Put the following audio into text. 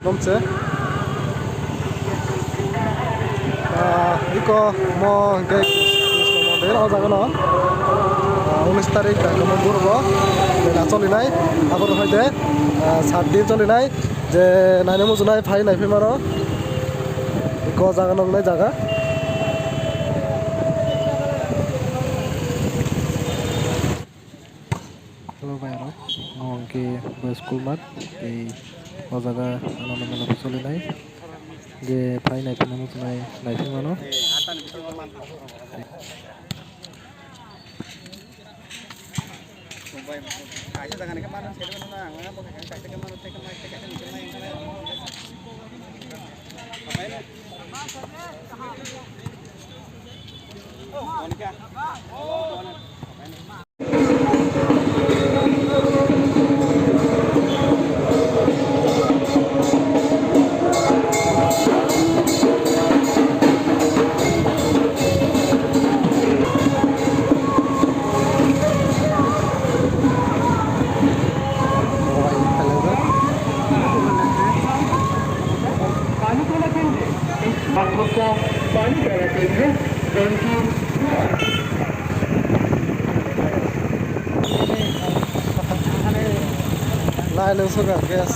Nomce. Iko mo ke model o jaga no. 19 তারিখ কেমন ঘুরবো মেলা চলি নাই আবার হইতে 7 দিন চলি নাই যে নাইনে মজু নাই ফাই নাই ফেমারো ক জায়গা নং নাই জায়গা হ্যালো ভাইরা মঙ্কে স্কুল মাঠ এই ও জায়গা আনন্দ মেলা চলি নাই যে ফাই নাই ফেমার মজু নাই নাই ফেমানো Kaisa jangan ke mana sih itu mana nggak mau kaisa ke mana kaisa ke mana apa ini oh Monica आपका पानी डाला चाहिए बैंकिंग लाइन उसका गैस